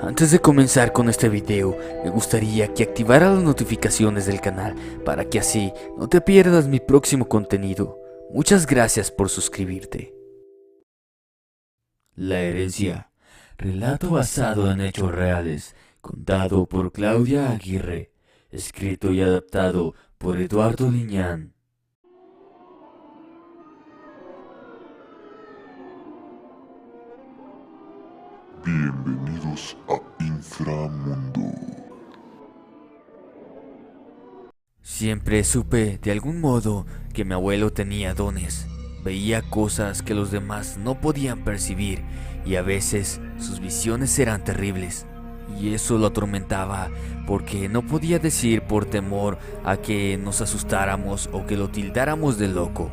Antes de comenzar con este video, me gustaría que activaras las notificaciones del canal para que así no te pierdas mi próximo contenido. Muchas gracias por suscribirte. La herencia, relato basado en hechos reales, contado por Claudia Aguirre, escrito y adaptado por Eduardo Liñán. Bienvenidos a Inframundo. Siempre supe de algún modo que mi abuelo tenía dones. Veía cosas que los demás no podían percibir y a veces sus visiones eran terribles. Y eso lo atormentaba porque no podía decir por temor a que nos asustáramos o que lo tildáramos de loco.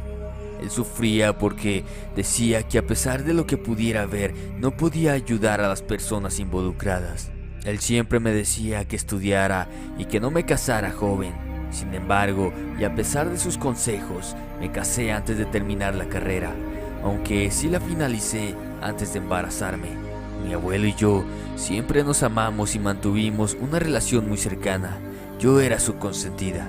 Él sufría porque decía que a pesar de lo que pudiera ver, no podía ayudar a las personas involucradas. Él siempre me decía que estudiara y que no me casara joven. Sin embargo, y a pesar de sus consejos, me casé antes de terminar la carrera, aunque sí la finalicé antes de embarazarme. Mi abuelo y yo siempre nos amamos y mantuvimos una relación muy cercana. Yo era su consentida.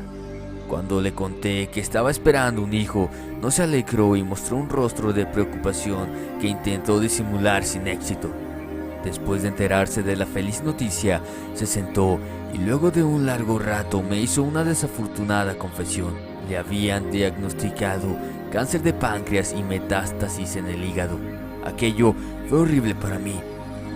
Cuando le conté que estaba esperando un hijo, no se alegró y mostró un rostro de preocupación que intentó disimular sin éxito. Después de enterarse de la feliz noticia, se sentó y luego de un largo rato me hizo una desafortunada confesión. Le habían diagnosticado cáncer de páncreas y metástasis en el hígado. Aquello fue horrible para mí,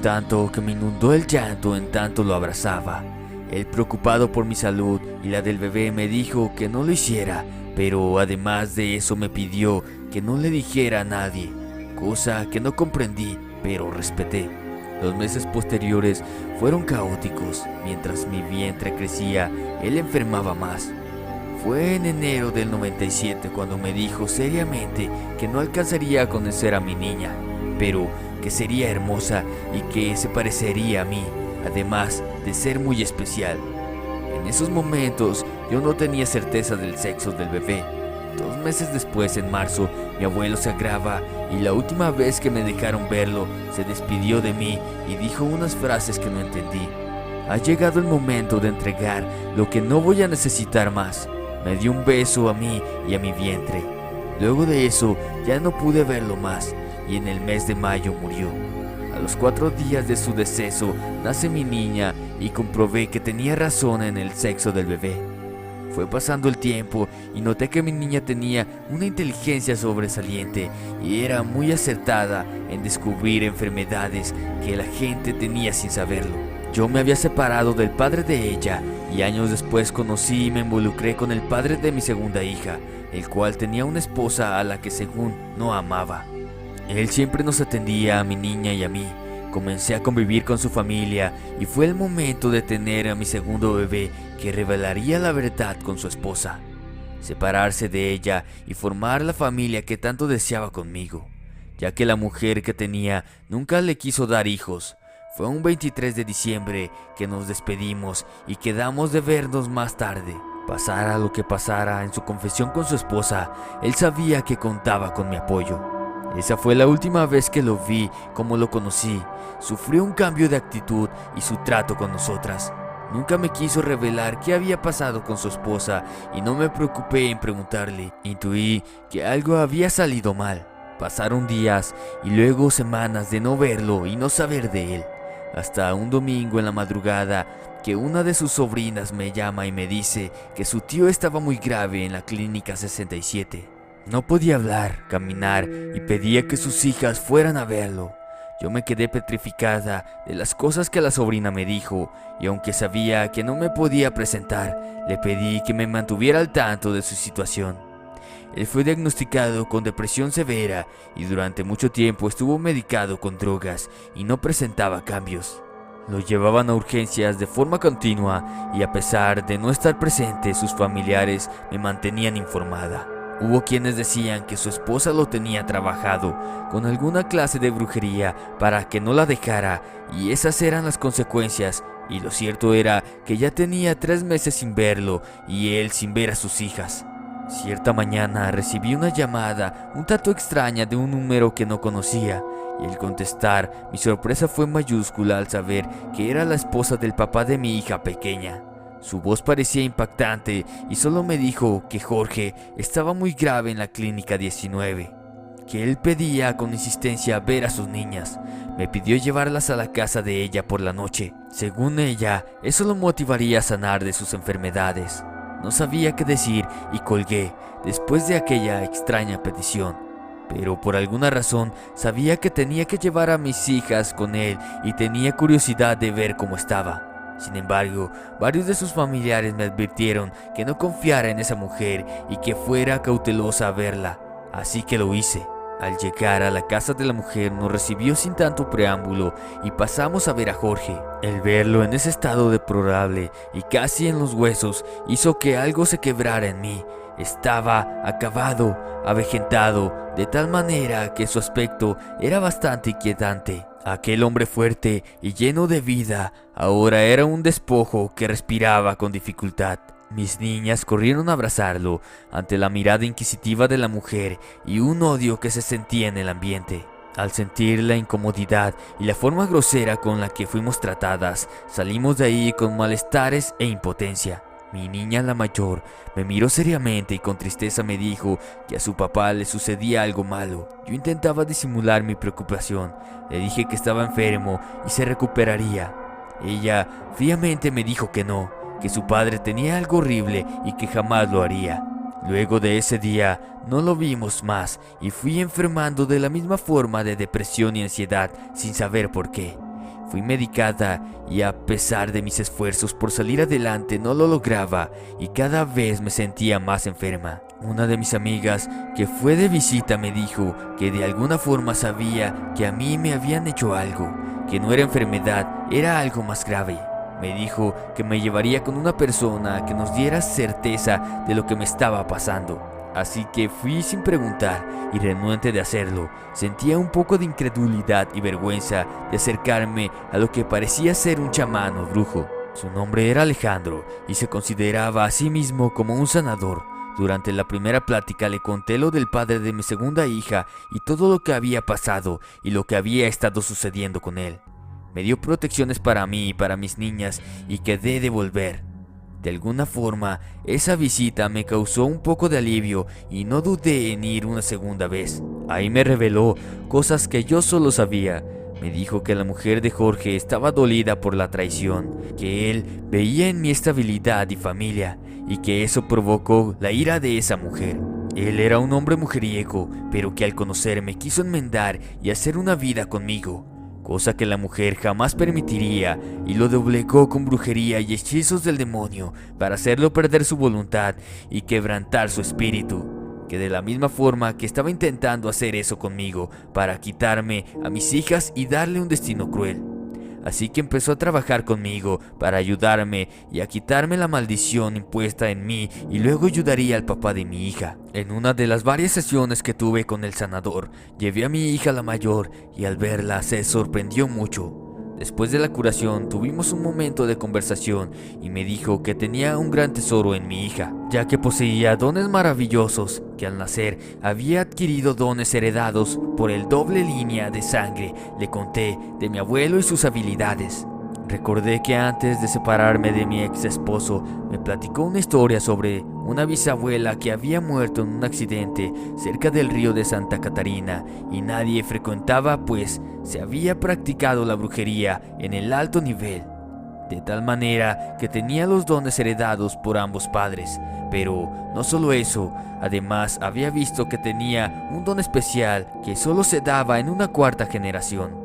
tanto que me inundó el llanto en tanto lo abrazaba. Él, preocupado por mi salud y la del bebé, me dijo que no lo hiciera, pero además de eso me pidió que no le dijera a nadie, cosa que no comprendí, pero respeté. Los meses posteriores fueron caóticos. Mientras mi vientre crecía, él enfermaba más. Fue en enero del 97 cuando me dijo seriamente que no alcanzaría a conocer a mi niña, pero que sería hermosa y que se parecería a mí, además de ser muy especial. En esos momentos yo no tenía certeza del sexo del bebé. 2 meses después, en marzo, mi abuelo se agrava y la última vez que me dejaron verlo, se despidió de mí y dijo unas frases que no entendí. Ha llegado el momento de entregar lo que no voy a necesitar más. Me dio un beso a mí y a mi vientre. Luego de eso ya no pude verlo más y en el mes de mayo murió. A los 4 días de su deceso nace mi niña y comprobé que tenía razón en el sexo del bebé. Fue pasando el tiempo y noté que mi niña tenía una inteligencia sobresaliente y era muy acertada en descubrir enfermedades que la gente tenía sin saberlo. Yo me había separado del padre de ella y años después conocí y me involucré con el padre de mi segunda hija, el cual tenía una esposa a la que según no amaba. Él siempre nos atendía a mi niña y a mí. Comencé a convivir con su familia y fue el momento de tener a mi segundo bebé que revelaría la verdad con su esposa. Separarse de ella y formar la familia que tanto deseaba conmigo, ya que la mujer que tenía nunca le quiso dar hijos. Fue un 23 de diciembre que nos despedimos y quedamos de vernos más tarde. Pasara lo que pasara en su confesión con su esposa, él sabía que contaba con mi apoyo. Esa fue la última vez que lo vi como lo conocí. Sufrió un cambio de actitud y su trato con nosotras. Nunca me quiso revelar qué había pasado con su esposa y no me preocupé en preguntarle. Intuí que algo había salido mal. Pasaron días y luego semanas de no verlo y no saber de él. Hasta un domingo en la madrugada que una de sus sobrinas me llama y me dice que su tío estaba muy grave en la clínica 67. No podía hablar, caminar y pedía que sus hijas fueran a verlo. Yo me quedé petrificada de las cosas que la sobrina me dijo y aunque sabía que no me podía presentar, le pedí que me mantuviera al tanto de su situación. Él fue diagnosticado con depresión severa y durante mucho tiempo estuvo medicado con drogas y no presentaba cambios. Lo llevaban a urgencias de forma continua y a pesar de no estar presente, sus familiares me mantenían informada. Hubo quienes decían que su esposa lo tenía trabajado con alguna clase de brujería para que no la dejara y esas eran las consecuencias, y lo cierto era que ya tenía 3 meses sin verlo y él sin ver a sus hijas. Cierta mañana recibí una llamada un tanto extraña de un número que no conocía y al contestar, mi sorpresa fue mayúscula al saber que era la esposa del papá de mi hija pequeña. Su voz parecía impactante y solo me dijo que Jorge estaba muy grave en la clínica 19, que él pedía con insistencia ver a sus niñas. Me pidió llevarlas a la casa de ella por la noche. Según ella, eso lo motivaría a sanar de sus enfermedades. No sabía qué decir y colgué después de aquella extraña petición. Pero por alguna razón sabía que tenía que llevar a mis hijas con él y tenía curiosidad de ver cómo estaba. Sin embargo, varios de sus familiares me advirtieron que no confiara en esa mujer y que fuera cautelosa a verla, así que lo hice. Al llegar a la casa de la mujer nos recibió sin tanto preámbulo y pasamos a ver a Jorge. El verlo en ese estado deplorable y casi en los huesos hizo que algo se quebrara en mí. Estaba acabado, avejentado, de tal manera que su aspecto era bastante inquietante. Aquel hombre fuerte y lleno de vida ahora era un despojo que respiraba con dificultad. Mis niñas corrieron a abrazarlo ante la mirada inquisitiva de la mujer y un odio que se sentía en el ambiente. Al sentir la incomodidad y la forma grosera con la que fuimos tratadas, salimos de ahí con malestares e impotencia. Mi niña, la mayor, me miró seriamente y con tristeza me dijo que a su papá le sucedía algo malo. Yo intentaba disimular mi preocupación. Le dije que estaba enfermo y se recuperaría. Ella fríamente me dijo que no, que su padre tenía algo horrible y que jamás lo haría. Luego de ese día no lo vimos más y fui enfermando de la misma forma de depresión y ansiedad sin saber por qué. Fui medicada y a pesar de mis esfuerzos por salir adelante no lo lograba y cada vez me sentía más enferma. Una de mis amigas que fue de visita me dijo que de alguna forma sabía que a mí me habían hecho algo, que no era enfermedad, era algo más grave. Me dijo que me llevaría con una persona que nos diera certeza de lo que me estaba pasando. Así que fui sin preguntar y renuente de hacerlo. Sentía un poco de incredulidad y vergüenza de acercarme a lo que parecía ser un chamán o brujo. Su nombre era Alejandro y se consideraba a sí mismo como un sanador. Durante la primera plática le conté lo del padre de mi segunda hija y todo lo que había pasado y lo que había estado sucediendo con él. Me dio protecciones para mí y para mis niñas y quedé de volver. De alguna forma, esa visita me causó un poco de alivio y no dudé en ir una segunda vez. Ahí me reveló cosas que yo solo sabía. Me dijo que la mujer de Jorge estaba dolida por la traición, que él veía en mi estabilidad y familia, y que eso provocó la ira de esa mujer. Él era un hombre mujeriego, pero que al conocerme quiso enmendar y hacer una vida conmigo, cosa que la mujer jamás permitiría, y lo doblegó con brujería y hechizos del demonio para hacerlo perder su voluntad y quebrantar su espíritu, que de la misma forma que estaba intentando hacer eso conmigo para quitarme a mis hijas y darle un destino cruel. Así que empezó a trabajar conmigo para ayudarme y a quitarme la maldición impuesta en mí, y luego ayudaría al papá de mi hija. En una de las varias sesiones que tuve con el sanador, llevé a mi hija la mayor y al verla se sorprendió mucho. Después de la curación tuvimos un momento de conversación y me dijo que tenía un gran tesoro en mi hija, ya que poseía dones maravillosos, que al nacer había adquirido dones heredados por el doble línea de sangre. Le conté de mi abuelo y sus habilidades. Recordé que antes de separarme de mi ex esposo, me platicó una historia sobre una bisabuela que había muerto en un accidente cerca del río de Santa Catarina y nadie frecuentaba, pues se había practicado la brujería en el alto nivel, de tal manera que tenía los dones heredados por ambos padres. Pero no solo eso, además había visto que tenía un don especial que solo se daba en una cuarta generación.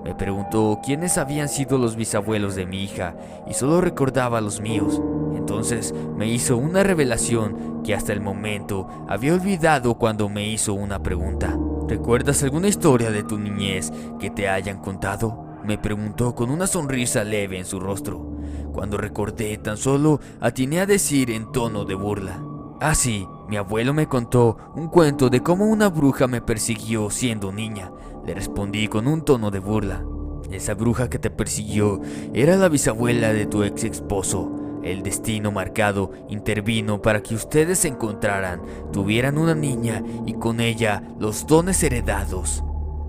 Me preguntó quiénes habían sido los bisabuelos de mi hija y solo recordaba los míos. Entonces me hizo una revelación que hasta el momento había olvidado cuando me hizo una pregunta. ¿Recuerdas alguna historia de tu niñez que te hayan contado?, me preguntó con una sonrisa leve en su rostro. Cuando recordé, tan solo atiné a decir en tono de burla: ah, sí, mi abuelo me contó un cuento de cómo una bruja me persiguió siendo niña. Le respondí con un tono de burla. Esa bruja que te persiguió era la bisabuela de tu ex esposo. El destino marcado intervino para que ustedes se encontraran, tuvieran una niña y con ella los dones heredados.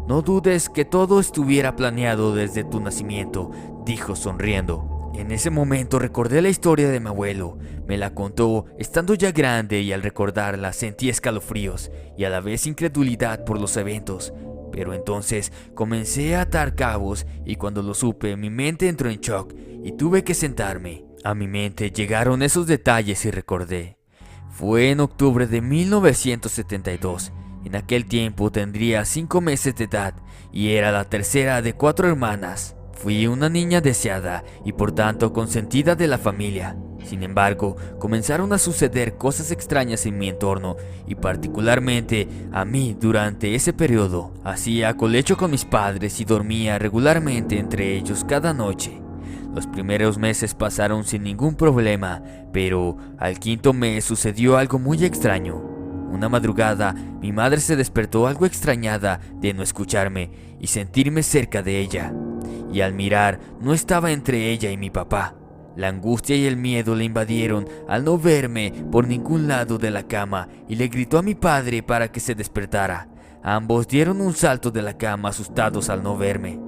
No dudes que todo estuviera planeado desde tu nacimiento, dijo sonriendo. En ese momento recordé la historia de mi abuelo. Me la contó estando ya grande y al recordarla sentí escalofríos y a la vez incredulidad por los eventos. Pero entonces comencé a atar cabos y cuando lo supe mi mente entró en shock y tuve que sentarme. A mi mente llegaron esos detalles y recordé. Fue en octubre de 1972. En aquel tiempo tendría 5 meses de edad y era la tercera de 4 hermanas. Fui una niña deseada y por tanto consentida de la familia. Sin embargo, comenzaron a suceder cosas extrañas en mi entorno y particularmente a mí durante ese periodo. Hacía colecho con mis padres y dormía regularmente entre ellos cada noche. Los primeros meses pasaron sin ningún problema, pero al quinto mes sucedió algo muy extraño. Una madrugada, mi madre se despertó algo extrañada de no escucharme y sentirme cerca de ella. Y al mirar, no estaba entre ella y mi papá. La angustia y el miedo le invadieron al no verme por ningún lado de la cama y le gritó a mi padre para que se despertara. Ambos dieron un salto de la cama asustados al no verme.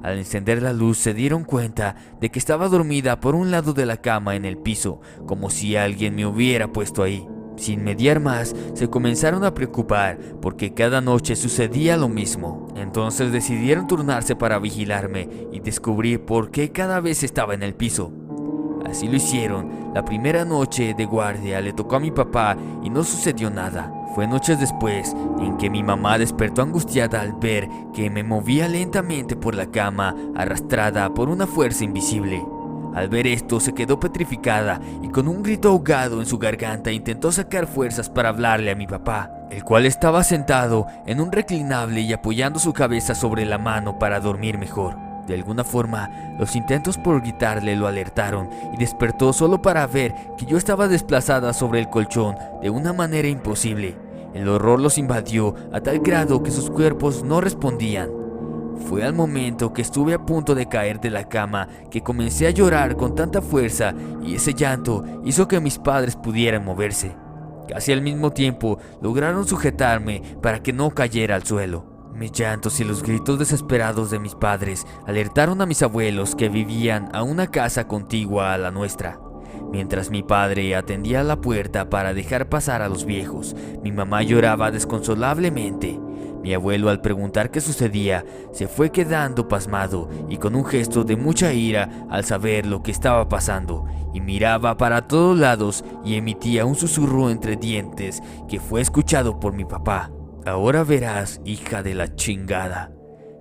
Al encender la luz se dieron cuenta de que estaba dormida por un lado de la cama en el piso, como si alguien me hubiera puesto ahí. Sin mediar más, se comenzaron a preocupar porque cada noche sucedía lo mismo. Entonces decidieron turnarse para vigilarme y descubrir por qué cada vez estaba en el piso. Así lo hicieron. La primera noche de guardia le tocó a mi papá y no sucedió nada. Fue noches después en que mi mamá despertó angustiada al ver que me movía lentamente por la cama, arrastrada por una fuerza invisible. Al ver esto se quedó petrificada y con un grito ahogado en su garganta intentó sacar fuerzas para hablarle a mi papá, el cual estaba sentado en un reclinable y apoyando su cabeza sobre la mano para dormir mejor. De alguna forma, los intentos por gritarle lo alertaron y despertó solo para ver que yo estaba desplazada sobre el colchón de una manera imposible. El horror los invadió a tal grado que sus cuerpos no respondían. Fue al momento que estuve a punto de caer de la cama que comencé a llorar con tanta fuerza y ese llanto hizo que mis padres pudieran moverse. Casi al mismo tiempo lograron sujetarme para que no cayera al suelo. Mis llantos y los gritos desesperados de mis padres alertaron a mis abuelos que vivían a una casa contigua a la nuestra. Mientras mi padre atendía a la puerta para dejar pasar a los viejos, mi mamá lloraba desconsolablemente. Mi abuelo, al preguntar qué sucedía, se fue quedando pasmado y con un gesto de mucha ira al saber lo que estaba pasando, y miraba para todos lados y emitía un susurro entre dientes que fue escuchado por mi papá. Ahora verás, hija de la chingada.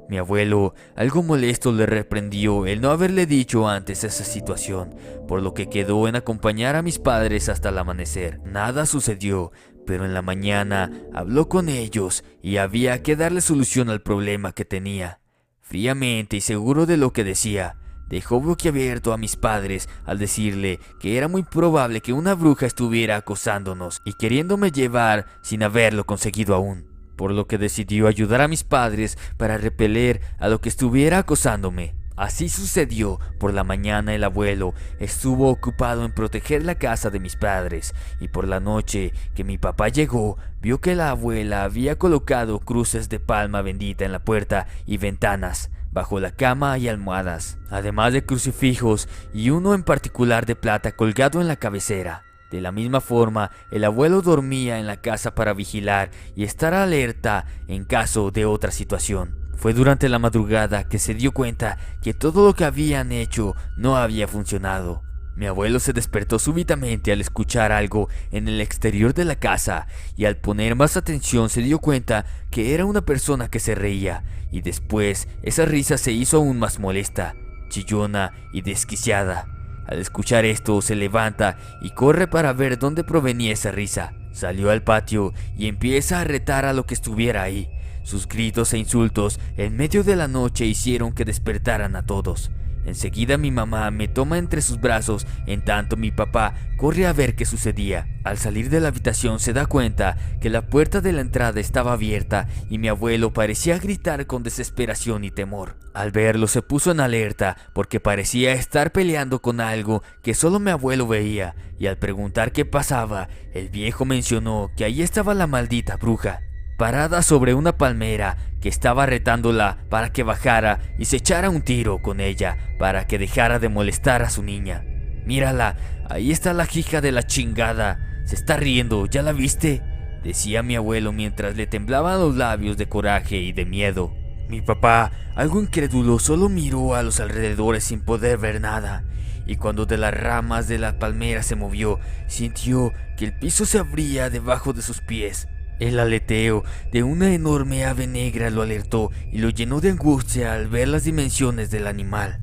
Mi abuelo, algo molesto, le reprendió el no haberle dicho antes esa situación, por lo que quedó en acompañar a mis padres hasta el amanecer. Nada sucedió, pero en la mañana habló con ellos y había que darle solución al problema que tenía. Fríamente y seguro de lo que decía, dejó boquiabierto a mis padres al decirle que era muy probable que una bruja estuviera acosándonos y queriéndome llevar sin haberlo conseguido aún, por lo que decidió ayudar a mis padres para repeler a lo que estuviera acosándome. Así sucedió. Por la mañana el abuelo estuvo ocupado en proteger la casa de mis padres y por la noche que mi papá llegó, vio que la abuela había colocado cruces de palma bendita en la puerta y ventanas, bajo la cama y almohadas, además de crucifijos y uno en particular de plata colgado en la cabecera. De la misma forma, el abuelo dormía en la casa para vigilar y estar alerta en caso de otra situación. Fue durante la madrugada que se dio cuenta que todo lo que habían hecho no había funcionado. Mi abuelo se despertó súbitamente al escuchar algo en el exterior de la casa y al poner más atención se dio cuenta que era una persona que se reía, y después esa risa se hizo aún más molesta, chillona y desquiciada. Al escuchar esto se levanta y corre para ver dónde provenía esa risa. Salió al patio y empieza a retar a lo que estuviera ahí. Sus gritos e insultos en medio de la noche hicieron que despertaran a todos. Enseguida mi mamá me toma entre sus brazos, en tanto mi papá corre a ver qué sucedía. Al salir de la habitación se da cuenta que la puerta de la entrada estaba abierta y mi abuelo parecía gritar con desesperación y temor. Al verlo se puso en alerta porque parecía estar peleando con algo que solo mi abuelo veía, y al preguntar qué pasaba, el viejo mencionó que ahí estaba la maldita bruja. parada sobre una palmera que estaba retándola para que bajara y se echara un tiro con ella para que dejara de molestar a su niña. «Mírala, ahí está la hija de la chingada, se está riendo, ¿ya la viste?», decía mi abuelo mientras le temblaban los labios de coraje y de miedo. Mi papá, algo incrédulo, solo miró a los alrededores sin poder ver nada, y cuando de las ramas de la palmera se movió, sintió que el piso se abría debajo de sus pies. El aleteo de una enorme ave negra lo alertó y lo llenó de angustia al ver las dimensiones del animal.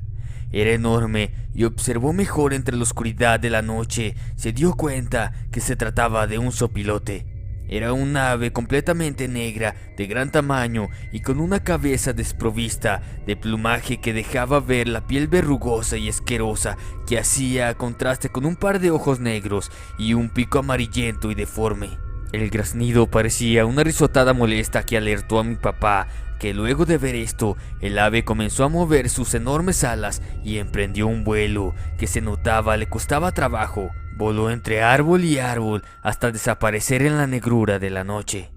Era enorme y observó mejor entre la oscuridad de la noche. Se dio cuenta que se trataba de un sopilote. Era un ave completamente negra, de gran tamaño y con una cabeza desprovista de plumaje que dejaba ver la piel verrugosa y asquerosa que hacía contraste con un par de ojos negros y un pico amarillento y deforme. El graznido parecía una risotada molesta que alertó a mi papá, que luego de ver esto, el ave comenzó a mover sus enormes alas y emprendió un vuelo que se notaba le costaba trabajo. Voló entre árbol y árbol hasta desaparecer en la negrura de la noche.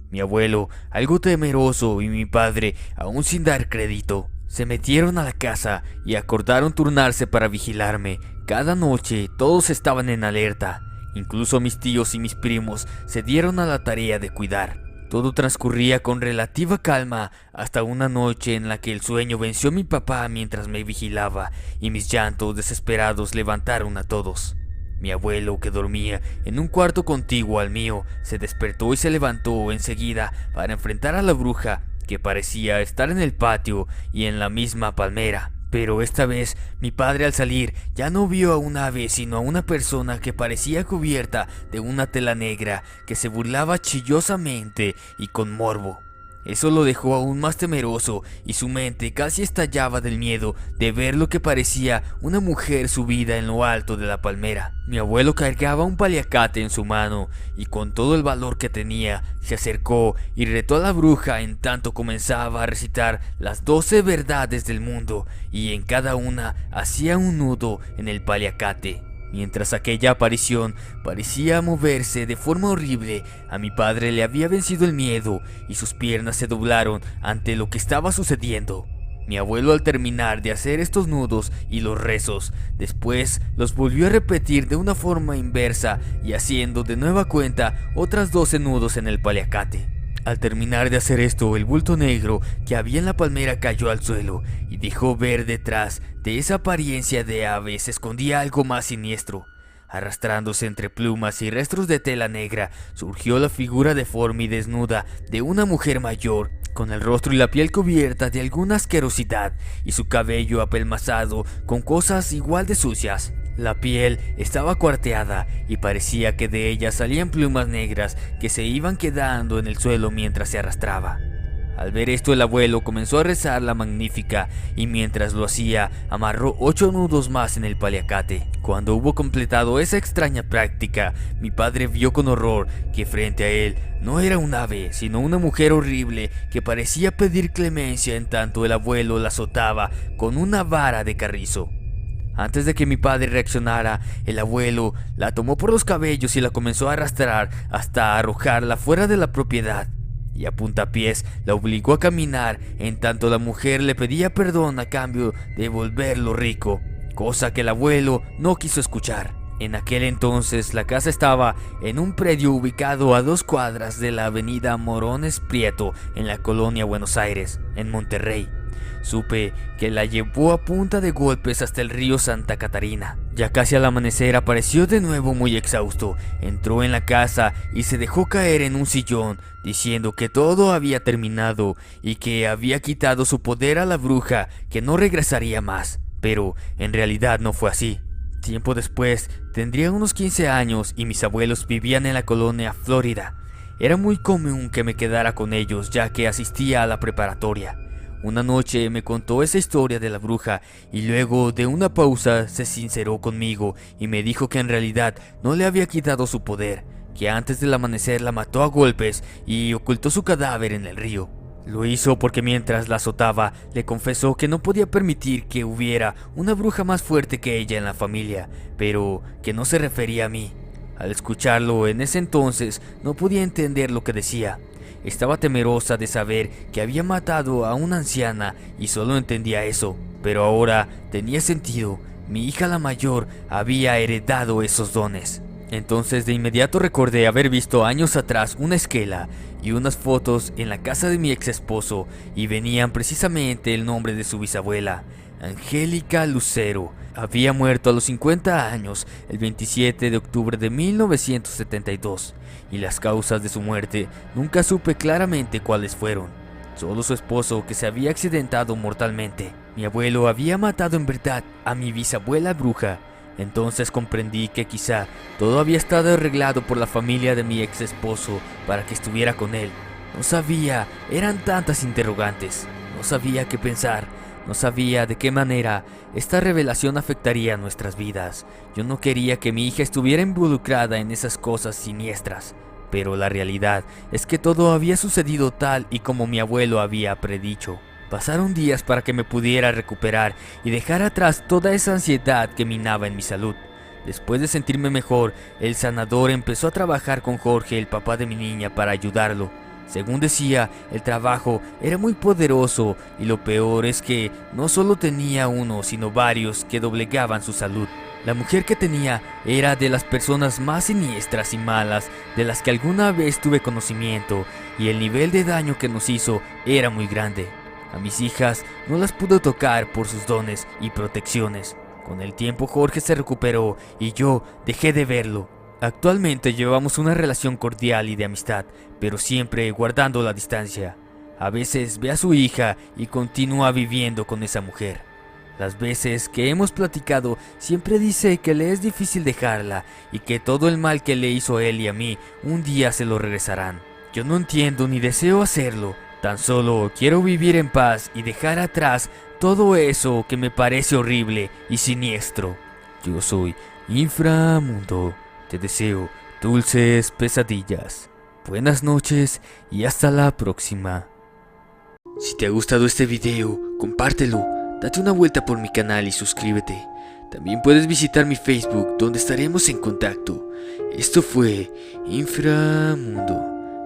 Mi abuelo, algo temeroso, y mi padre, aún sin dar crédito, se metieron a la casa y acordaron turnarse para vigilarme. Cada noche todos estaban en alerta. Incluso mis tíos y mis primos se dieron a la tarea de cuidar. Todo transcurría con relativa calma hasta una noche en la que el sueño venció a mi papá mientras me vigilaba y mis llantos desesperados levantaron a todos. Mi abuelo, que dormía en un cuarto contiguo al mío, se despertó y se levantó enseguida para enfrentar a la bruja, que parecía estar en el patio y en la misma palmera. Pero esta vez mi padre, al salir, ya no vio a un ave sino a una persona que parecía cubierta de una tela negra que se burlaba chillosamente y con morbo. Eso lo dejó aún más temeroso y su mente casi estallaba del miedo de ver lo que parecía una mujer subida en lo alto de la palmera. Mi abuelo cargaba un paliacate en su mano y con todo el valor que tenía se acercó y retó a la bruja en tanto comenzaba a recitar las 12 verdades del mundo y en cada una hacía un nudo en el paliacate. Mientras aquella aparición parecía moverse de forma horrible, a mi padre le había vencido el miedo y sus piernas se doblaron ante lo que estaba sucediendo. Mi abuelo, al terminar de hacer estos nudos y los rezos, después los volvió a repetir de una forma inversa y haciendo de nueva cuenta otras 12 nudos en el paliacate. Al terminar de hacer esto, el bulto negro que había en la palmera cayó al suelo y dejó ver detrás de esa apariencia de ave se escondía algo más siniestro. Arrastrándose entre plumas y restos de tela negra, surgió la figura deforme y desnuda de una mujer mayor, con el rostro y la piel cubierta de alguna asquerosidad y su cabello apelmazado con cosas igual de sucias. La piel estaba cuarteada y parecía que de ella salían plumas negras que se iban quedando en el suelo mientras se arrastraba. Al ver esto, el abuelo comenzó a rezar la Magnífica y mientras lo hacía amarró 8 nudos más en el paliacate. Cuando hubo completado esa extraña práctica, mi padre vio con horror que frente a él no era un ave, sino una mujer horrible que parecía pedir clemencia en tanto el abuelo la azotaba con una vara de carrizo. Antes de que mi padre reaccionara, el abuelo la tomó por los cabellos y la comenzó a arrastrar hasta arrojarla fuera de la propiedad. Y a puntapiés la obligó a caminar en tanto la mujer le pedía perdón a cambio de volverlo rico, cosa que el abuelo no quiso escuchar. En aquel entonces la casa estaba en un predio ubicado a 2 cuadras de la avenida Morones Prieto en la colonia Buenos Aires, en Monterrey. Supe que la llevó a punta de golpes hasta el río Santa Catarina. Ya casi al amanecer apareció de nuevo muy exhausto. Entró en la casa y se dejó caer en un sillón, diciendo que todo había terminado y que había quitado su poder a la bruja, que no regresaría más. Pero en realidad no fue así. Tiempo después, tendría unos 15 años y mis abuelos vivían en la colonia Florida. Era muy común que me quedara con ellos ya que asistía a la preparatoria. Una noche me contó esa historia de la bruja y luego de una pausa se sinceró conmigo y me dijo que en realidad no le había quitado su poder, que antes del amanecer la mató a golpes y ocultó su cadáver en el río. Lo hizo porque mientras la azotaba le confesó que no podía permitir que hubiera una bruja más fuerte que ella en la familia, pero que no se refería a mí. Al escucharlo en ese entonces no podía entender lo que decía. estaba temerosa de saber que había matado a una anciana y solo entendía eso. Pero ahora tenía sentido. Mi hija la mayor había heredado esos dones. Entonces de inmediato recordé haber visto años atrás una esquela y unas fotos en la casa de mi ex esposo y venían precisamente el nombre de su bisabuela, Angélica Lucero. Había muerto a los 50 años el 27 de octubre de 1972 y las causas de su muerte nunca supe claramente cuáles fueron. Solo su esposo, que se había accidentado mortalmente. Mi abuelo había matado en verdad a mi bisabuela bruja. Entonces comprendí que quizá todo había estado arreglado por la familia de mi ex esposo para que estuviera con él. No sabía, eran tantas interrogantes. No sabía qué pensar, no sabía de qué manera esta revelación afectaría nuestras vidas. Yo no quería que mi hija estuviera involucrada en esas cosas siniestras. Pero la realidad es que todo había sucedido tal y como mi abuelo había predicho. Pasaron días para que me pudiera recuperar y dejar atrás toda esa ansiedad que minaba en mi salud. Después de sentirme mejor, el sanador empezó a trabajar con Jorge, el papá de mi niña, para ayudarlo. Según decía, el trabajo era muy poderoso y lo peor es que no solo tenía uno, sino varios que doblegaban su salud. La mujer que tenía era de las personas más siniestras y malas de las que alguna vez tuve conocimiento, y el nivel de daño que nos hizo era muy grande. A mis hijas no las pudo tocar por sus dones y protecciones. Con el tiempo Jorge se recuperó y yo dejé de verlo. Actualmente llevamos una relación cordial y de amistad, pero siempre guardando la distancia. A veces ve a su hija y continúa viviendo con esa mujer. Las veces que hemos platicado siempre dice que le es difícil dejarla y que todo el mal que le hizo a él y a mí un día se lo regresarán. Yo no entiendo ni deseo hacerlo. Tan solo quiero vivir en paz y dejar atrás todo eso que me parece horrible y siniestro. Yo soy Inframundo. Te deseo dulces pesadillas. Buenas noches y hasta la próxima. Si te ha gustado este video, compártelo, date una vuelta por mi canal y suscríbete. También puedes visitar mi Facebook, donde estaremos en contacto. Esto fue Inframundo.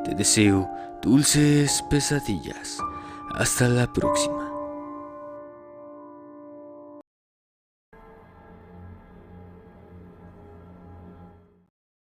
Te deseo dulces pesadillas. Hasta la próxima.